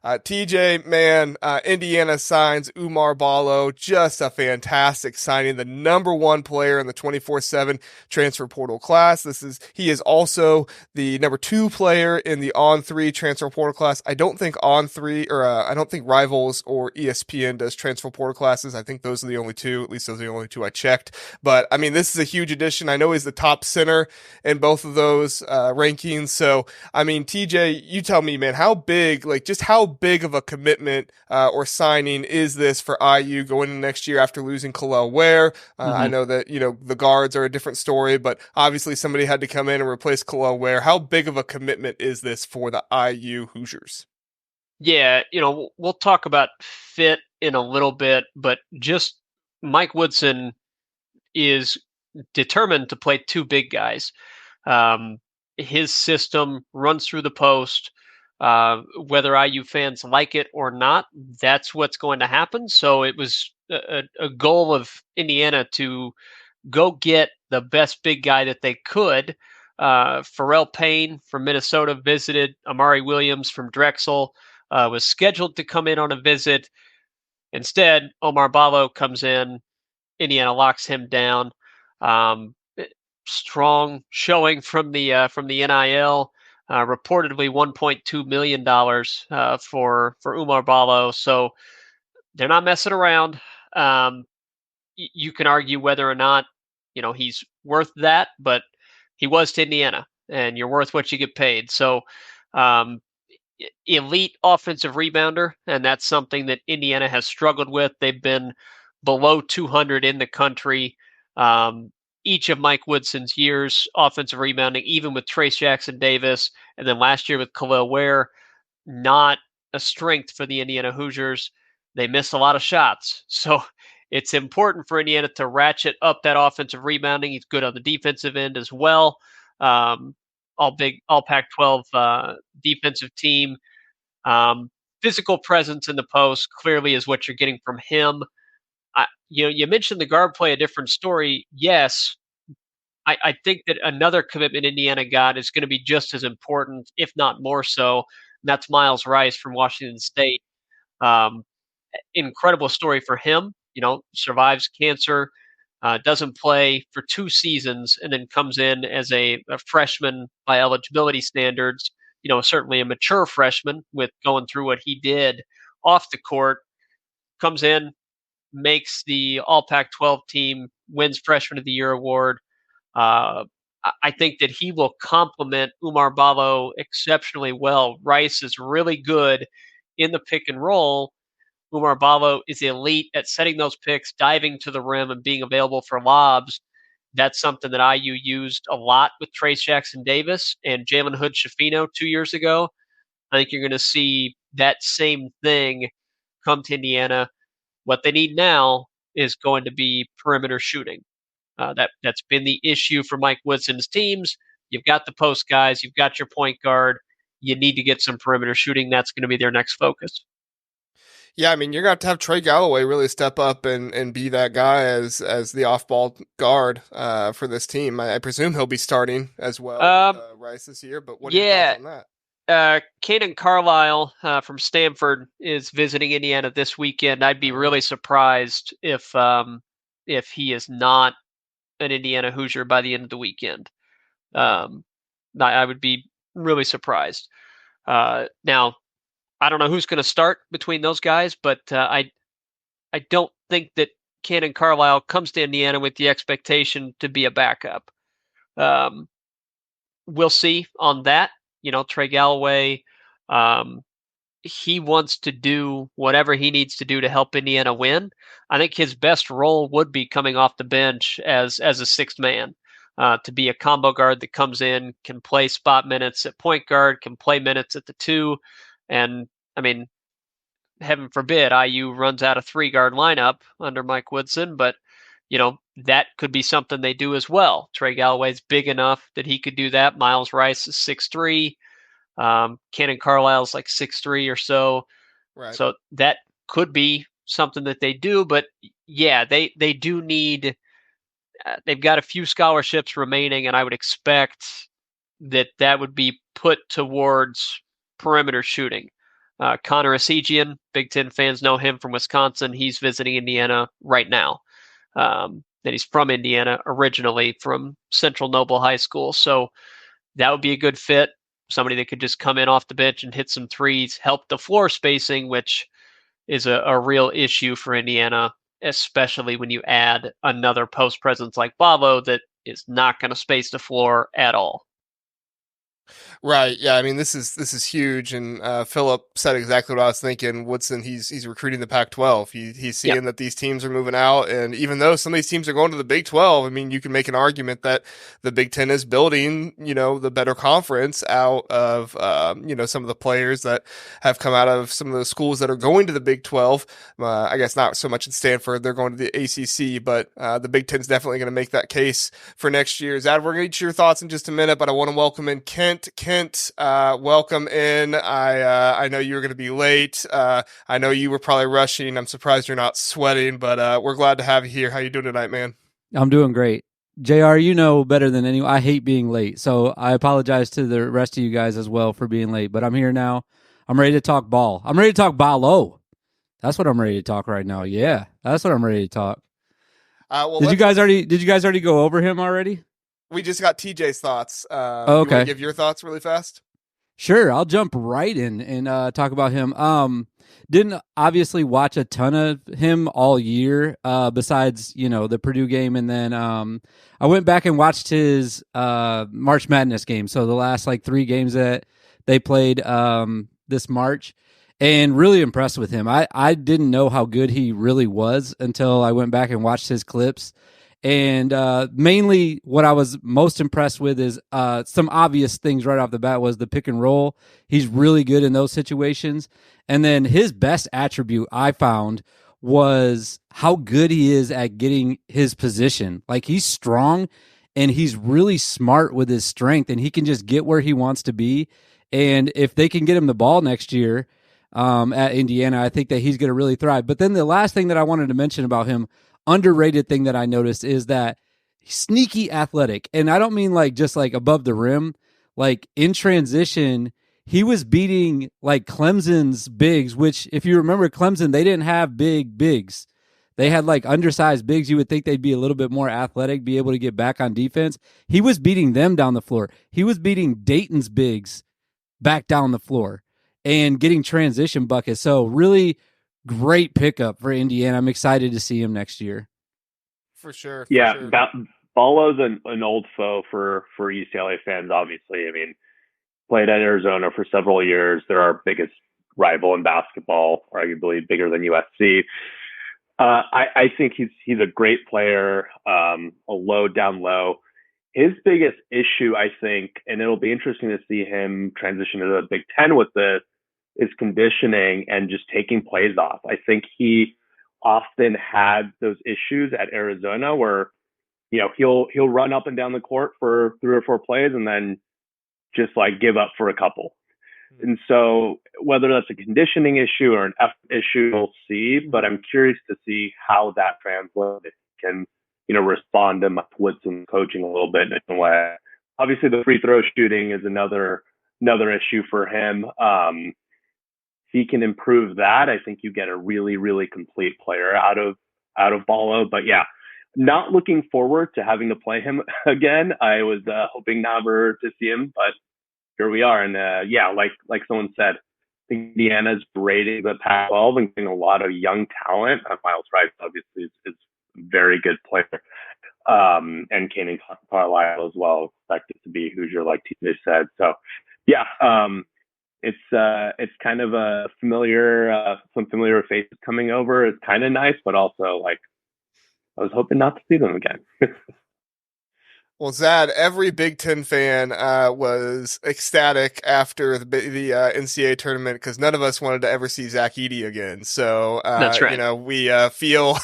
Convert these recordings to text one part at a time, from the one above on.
TJ, man, Indiana signs Oumar Ballo. Just a fantastic signing. The number one player in the 24/7 transfer portal class. He is also the number two player in the on three transfer portal class. I don't think on three or I don't think Rivals or ESPN does transfer portal classes. I think those are the only two. At least those are the only two I checked. But I mean, this is a huge addition. I know he's the top center in both of those rankings. So I mean, TJ, you tell me, man, just how big of a commitment or signing is this for IU going into next year after losing Kalel Ware? I know that, the guards are a different story, but obviously somebody had to come in and replace Kalel Ware. How big of a commitment is this for the IU Hoosiers? Yeah, we'll talk about fit in a little bit, but just Mike Woodson is determined to play two big guys. Um, his system runs through the post. Whether IU fans like it or not, that's what's going to happen. So it was a goal of Indiana to go get the best big guy that they could. Pharrell Payne from Minnesota visited. Amari Williams from Drexel was scheduled to come in on a visit. Instead, Oumar Ballo comes in. Indiana locks him down. Um, Strong showing from the NIL. Reportedly $1.2 million for Umar Balo. So they're not messing around. You can argue whether or not he's worth that, but he was to Indiana, and you're worth what you get paid. So um, elite offensive rebounder, and that's something that Indiana has struggled with. They've been below 200 in the country. Um, each of Mike Woodson's years, offensive rebounding, even with Trace Jackson Davis, and then last year with Khalil Ware, not a strength for the Indiana Hoosiers. They miss a lot of shots. So it's important for Indiana to ratchet up that offensive rebounding. He's good on the defensive end as well. Um, all Pac-12 defensive team. Um, Physical presence in the post clearly is what you're getting from him. You mentioned the guard play, a different story. Yes, I think that another commitment Indiana got is going to be just as important, if not more so. And that's Miles Rice from Washington State. Um, Incredible story for him. Survives cancer, doesn't play for 2 seasons, and then comes in as a freshman by eligibility standards. Certainly a mature freshman with going through what he did off the court. Comes in, makes the All Pac-12 team, wins Freshman of the Year award. Uh, I think that he will complement Umar Balo exceptionally well. Rice is really good in the pick and roll. Umar Ballo is elite at setting those picks, diving to the rim, and being available for lobs. That's something that IU used a lot with Trace Jackson Davis and Jalen Hood Shafino 2 years ago. I think you're going to see that same thing come to Indiana. What they need now is going to be perimeter shooting. That's been the issue for Mike Woodson's teams. You've got the post guys, you've got your point guard. You need to get some perimeter shooting. That's going to be their next focus. Yeah, I mean, you're going to have Trey Galloway really step up and be that guy as the off ball guard for this team. I presume he'll be starting as well with Um, Rice this year. But what are your thoughts yeah, on that? Caden Carlisle from Stanford is visiting Indiana this weekend. I'd be Oh, really surprised if he is not an Indiana Hoosier by the end of the weekend. wow. Um, I would be really surprised. Now, I don't know who's going to start between those guys, but I don't think that Cannon Carlisle comes to Indiana with the expectation to be a backup. Um, we'll see on that. Trey Galloway, um, he wants to do whatever he needs to do to help Indiana win. I think his best role would be coming off the bench as a sixth man. To be a combo guard that comes in, can play spot minutes at point guard, can play minutes at the two, and I mean, heaven forbid IU runs out of three guard lineup under Mike Woodson, but that could be something they do as well. Trey Galloway's big enough that he could do that. Miles Rice is 6'3". Cannon Carlisle's like 6'3" or so. Right. So that could be something that they do, but yeah, they do need. They've got a few scholarships remaining, and I would expect that would be put towards perimeter shooting. Connor Esigian, Big Ten fans know him from Wisconsin. He's visiting Indiana right now. And he's from Indiana originally, from Central Noble High School. So that would be a good fit. Somebody that could just come in off the bench and hit some threes, help the floor spacing, which is a real issue for Indiana, especially when you add another post presence like Ballo that is not going to space the floor at all. Right. Yeah. I mean, this is huge, and Philip said exactly what I was thinking. Woodson, he's recruiting the Pac-12. He's Yep. seeing that these teams are moving out, and even though some of these teams are going to the Big 12, I mean, you can make an argument that the Big 10 is building, the better conference out of, some of the players that have come out of some of the schools that are going to the Big 12. I guess not so much in Stanford; they're going to the ACC, but the Big 10 is definitely going to make that case for next year. Zad, we're going to get your thoughts in just a minute, but I want to welcome in Kent. Kent, welcome in. I know you were going to be late. I know you were probably rushing. I'm surprised you're not sweating, but we're glad to have you here. How you doing tonight, man? I'm doing great. JR, you know better than anyone. I hate being late, so I apologize to the rest of you guys as well for being late. But I'm here now. I'm ready to talk ball. I'm ready to talk Ballo. That's what I'm ready to talk right now. Yeah, that's what I'm ready to talk. Well, Did you guys already go over him already? We just got TJ's thoughts. Oh, You want okay. to give your thoughts really fast? Sure, I'll jump right in and talk about him. Didn't obviously watch a ton of him all year, besides the Purdue game, and then I went back and watched his March Madness game. So the last like 3 games that they played this March, and really impressed with him. I didn't know how good he really was until I went back and watched his clips. And mainly what I was most impressed with is some obvious things right off the bat was the pick and roll. He's really good in those situations. And then his best attribute I found was how good he is at getting his position. Like, he's strong and he's really smart with his strength, and he can just get where he wants to be. And if they can get him the ball next year at Indiana, I think that he's going to really thrive. But then the last thing that I wanted to mention about him, underrated thing that I noticed, is that he's sneaky athletic. And I don't mean like just like above the rim. Like, in transition, he was beating like Clemson's bigs, which, if you remember Clemson, they didn't have big bigs. They had like undersized bigs. You would think they'd be a little bit more athletic, be able to get back on defense. He was beating them down the floor. He was beating Dayton's bigs back down the floor and getting transition buckets. So really great pickup for Indiana. I'm excited to see him next year. For sure. Yeah, Sure. Ballo's an old foe for UCLA fans, obviously. I mean, played at Arizona for several years. They're our biggest rival in basketball, arguably bigger than USC. I think he's a great player, a low down low. His biggest issue, I think, and it'll be interesting to see him transition to the Big Ten with this, is conditioning and just taking plays off. I think he often had those issues at Arizona where, he'll run up and down the court for 3 or 4 plays and then just like give up for a couple. And so whether that's a conditioning issue or an effort issue, we'll see. But I'm curious to see how that translates. If he can, respond to Mike Woodson coaching a little bit in a way. Obviously, the free throw shooting is another issue for him. If he can improve that, I think you get a really, really complete player out of Ballo. But yeah, not looking forward to having to play him again. I was hoping never to see him, but here we are. And yeah, like someone said, I think Indiana's rating the Pac-12 and getting a lot of young talent. Miles Rice obviously is a very good player, and Kanan Carlisle as well, expected to be Hoosier, like TJ said. So yeah, it's kind of a some familiar faces coming over. It's kind of nice, but also like I was hoping not to see them again. Well, Zad, every Big Ten fan was ecstatic after the NCAA tournament because none of us wanted to ever see Zach Edey again. So, That's right. We feel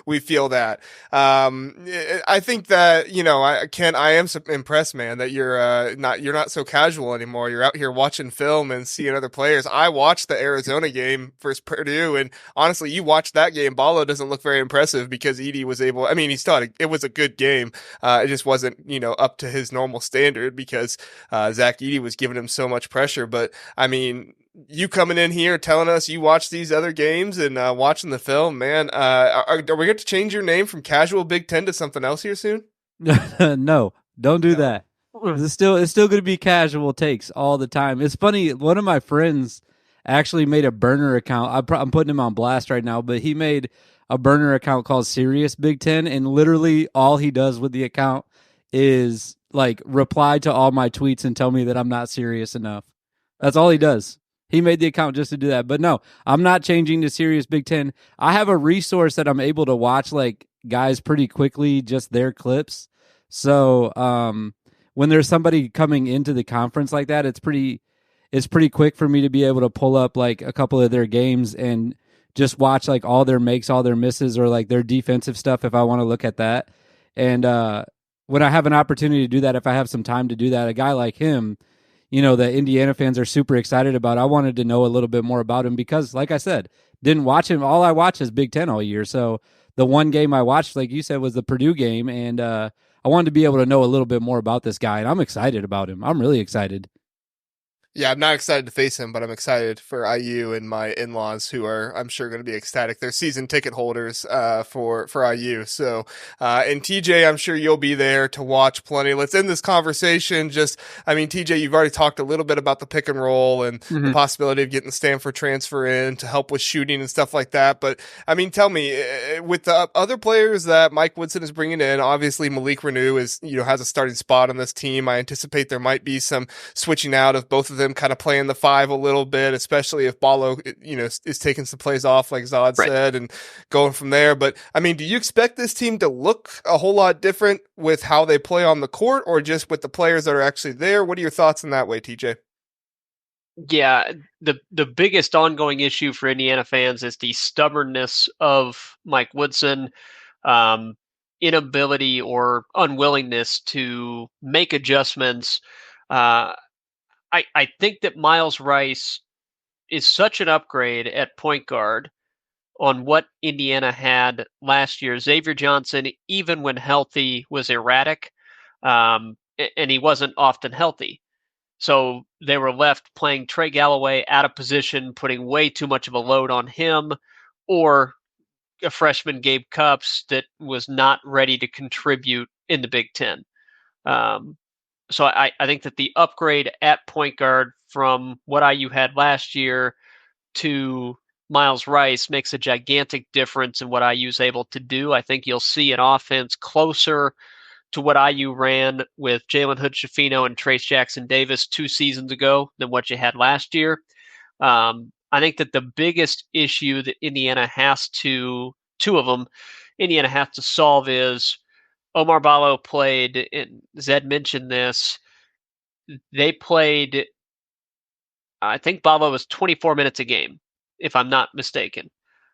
we feel that. I think that I am impressed, man, that you're not so casual anymore. You're out here watching film and seeing other players. I watched the Arizona game versus Purdue, and honestly, you watched that game. Ballo doesn't look very impressive because Edey was able. I mean, it was a good game. It just wasn't up to his normal standard because Zach Edey was giving him so much pressure. But I mean, you coming in here telling us you watch these other games and watching the film, man. Are we going to change your name from casual Big Ten to something else here soon? No, don't do No. that. It's still going to be casual takes all the time. It's funny. One of my friends actually made a burner account. I'm putting him on blast right now, but he made a burner account called Serious Big Ten, and literally all he does with the account is like reply to all my tweets and tell me that I'm not serious enough. That's all he does. He made the account just to do that. But no, I'm not changing to Serious Big Ten. I have a resource that I'm able to watch like guys pretty quickly, just their clips. So when there's somebody coming into the conference like that, it's pretty quick for me to be able to pull up like a couple of their games and just watch like all their makes, all their misses, or like their defensive stuff if I want to look at that. And when I have an opportunity to do that, if I have some time to do that, a guy like him, you know, that Indiana fans are super excited about, I wanted to know a little bit more about him because, like I said, didn't watch him. All I watch is Big Ten all year. So the one game I watched, like you said, was the Purdue game. And I wanted to be able to know a little bit more about this guy. And I'm excited about him. I'm really excited. Yeah, I'm not excited to face him, but I'm excited for IU and my in-laws who are, I'm sure, going to be ecstatic. They're season ticket holders for IU. So, and TJ, I'm sure you'll be there to watch plenty. Let's end this conversation. TJ, you've already talked a little bit about the pick and roll and the possibility of getting the Stanford transfer in to help with shooting and stuff like that. But, I mean, tell me, with the other players that Mike Woodson is bringing in, obviously Malik Renew has a starting spot on this team. I anticipate there might be some switching out of both of them kind of playing the five a little bit, especially if Ballo, is taking some plays off, like Zod said, and going from there. But I mean, do you expect this team to look a whole lot different with how they play on the court or just with the players that are actually there? What are your thoughts in that way, TJ? Yeah, the biggest ongoing issue for Indiana fans is the stubbornness of Mike Woodson, inability or unwillingness to make adjustments. I think that Miles Rice is such an upgrade at point guard on what Indiana had last year. Xavier Johnson, even when healthy, was erratic, and he wasn't often healthy. So they were left playing Trey Galloway out of position, putting way too much of a load on him, or a freshman Gabe Cupps that was not ready to contribute in the Big Ten. So I think that the upgrade at point guard from what IU had last year to Miles Rice makes a gigantic difference in what IU is able to do. I think you'll see an offense closer to what IU ran with Jalen Hood-Schifino and Trace Jackson Davis 2 seasons ago than what you had last year. I think that the biggest issue that Indiana has to solve is Oumar Ballo played, and Zed mentioned this, they played, I think Ballo was 24 minutes a game, if I'm not mistaken.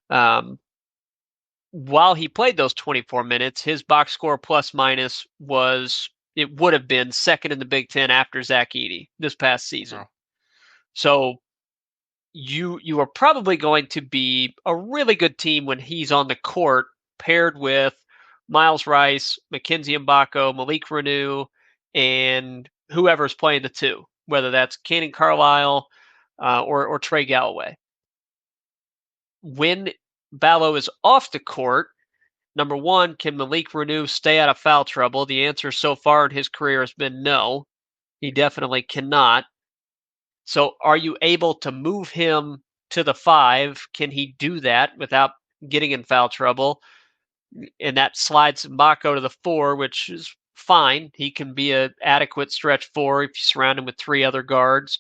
While he played those 24 minutes, his box score plus minus would have been second in the Big Ten after Zach Edey this past season. Oh. So you are probably going to be a really good team when he's on the court, paired with Miles Rice, Mackenzie Mbako, Malik Renew, and whoever's playing the two, whether that's Cannon Carlisle or Trey Galloway. When Ballo is off the court, number one, can Malik Renew stay out of foul trouble? The answer so far in his career has been no. He definitely cannot. So are you able to move him to the 5? Can he do that without getting in foul trouble? And that slides Mbako to the 4, which is fine. He can be an adequate stretch 4 if you surround him with 3 other guards.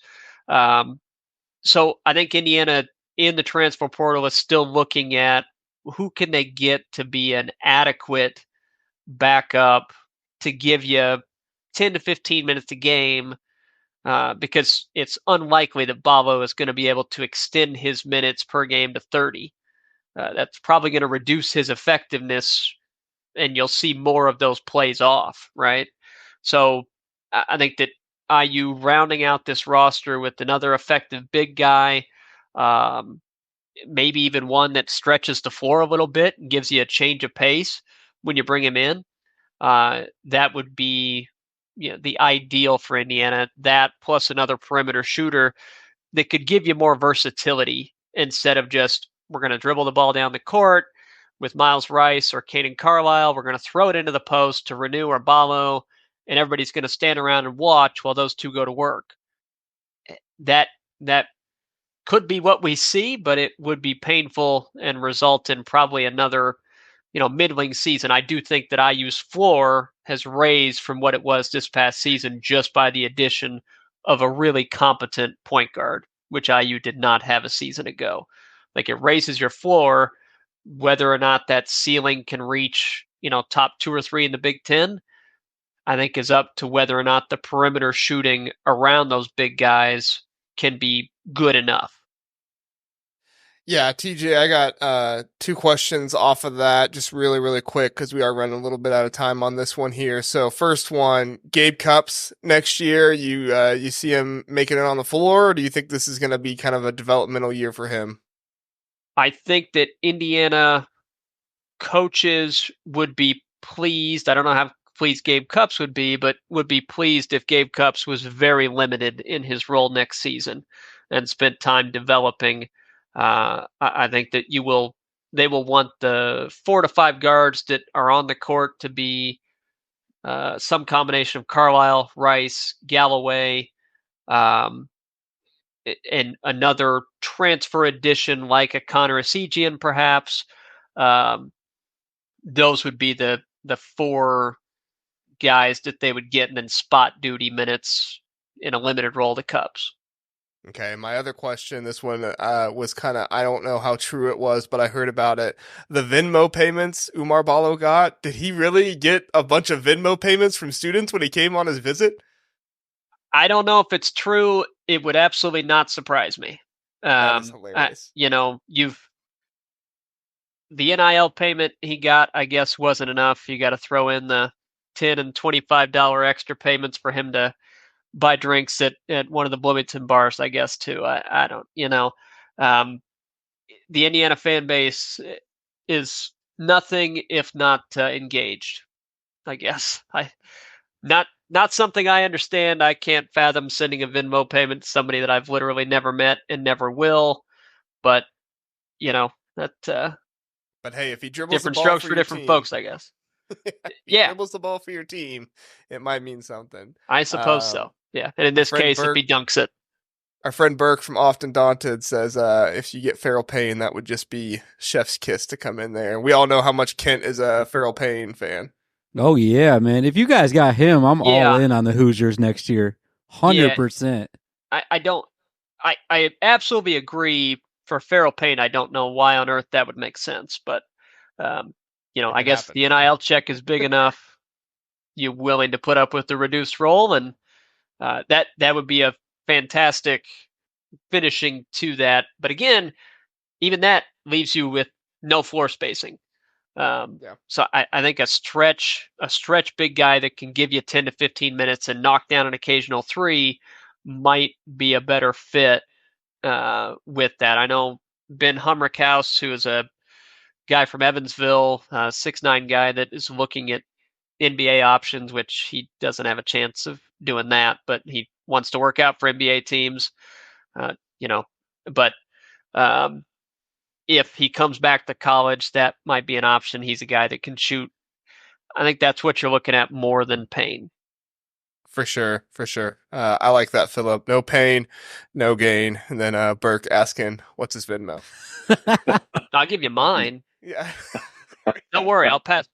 So I think Indiana in the transfer portal is still looking at who can they get to be an adequate backup to give you 10 to 15 minutes a game, because it's unlikely that Ballo is going to be able to extend his minutes per game to 30. That's probably going to reduce his effectiveness, and you'll see more of those plays off, right? So I think that IU rounding out this roster with another effective big guy, maybe even one that stretches the floor a little bit and gives you a change of pace when you bring him in, that would be the ideal for Indiana. That plus another perimeter shooter that could give you more versatility instead of just, we're going to dribble the ball down the court with Miles Rice or Caden Carlisle. We're going to throw it into the post to Renew or Ballo, and everybody's going to stand around and watch while those two go to work. That could be what we see, but it would be painful and result in probably another, middling season. I do think that IU's floor has raised from what it was this past season just by the addition of a really competent point guard, which IU did not have a season ago. Like, it raises your floor. Whether or not that ceiling can reach, top 2 or 3 in the Big Ten, I think is up to whether or not the perimeter shooting around those big guys can be good enough. Yeah, TJ, I got 2 questions off of that, just really, really quick, because we are running a little bit out of time on this one here. So, first one, Gabe Cupps next year. You see him making it on the floor, or do you think this is going to be kind of a developmental year for him? I think that Indiana coaches would be pleased. I don't know how pleased Gabe Cupps would be, but would be pleased if Gabe Cupps was very limited in his role next season and spent time developing. I think that they will want the 4 to 5 guards that are on the court to be some combination of Carlisle, Rice, Galloway, and another transfer addition like a Connor Esigian, perhaps. Those would be the 4 guys that they would get, and then spot duty minutes in a limited role to Cupps. Okay, my other question, this one was kind of, I don't know how true it was, but I heard about it. The Venmo payments Oumar Ballo got, did he really get a bunch of Venmo payments from students when he came on his visit? I don't know if it's true. It would absolutely not surprise me. That is hilarious. The NIL payment he got, I guess, wasn't enough. You got to throw in the $10 and $25 extra payments for him to buy drinks at one of the Bloomington bars, I guess, too. I don't, the Indiana fan base is nothing if not engaged, I guess. Not something I understand. I can't fathom sending a Venmo payment to somebody that I've literally never met and never will. But, that. But hey, if he dribbles different the ball strokes for for different team, folks, I guess. Yeah, dribbles the ball for your team, it might mean something. I suppose so. Yeah, and in this case, if he dunks it. Our friend Burke from Often Daunted says if you get Farrell Payne, that would just be chef's kiss to come in there. We all know how much Kent is a Farrell Payne fan. Oh, yeah, man. If you guys got him, I'm all in on the Hoosiers next year. 100%. Yeah, I absolutely agree. For Farrell Payne, I don't know why on earth that would make sense. But, I guess the NIL check is big enough. You're willing to put up with the reduced role, and that would be a fantastic finishing to that. But again, even that leaves you with no floor spacing. So I think a stretch big guy that can give you 10 to 15 minutes and knock down an occasional 3 might be a better fit with that. I know Ben Humrickhouse, who is a guy from Evansville, 6'9" guy that is looking at NBA options, which he doesn't have a chance of doing that, but he wants to work out for NBA teams, but if he comes back to college, that might be an option. He's a guy that can shoot. I think that's what you're looking at more than Payne. For sure. I like that, Philip. No pain, no gain. And then Burke asking, what's his Venmo? I'll give you mine. Yeah. Don't worry, I'll pass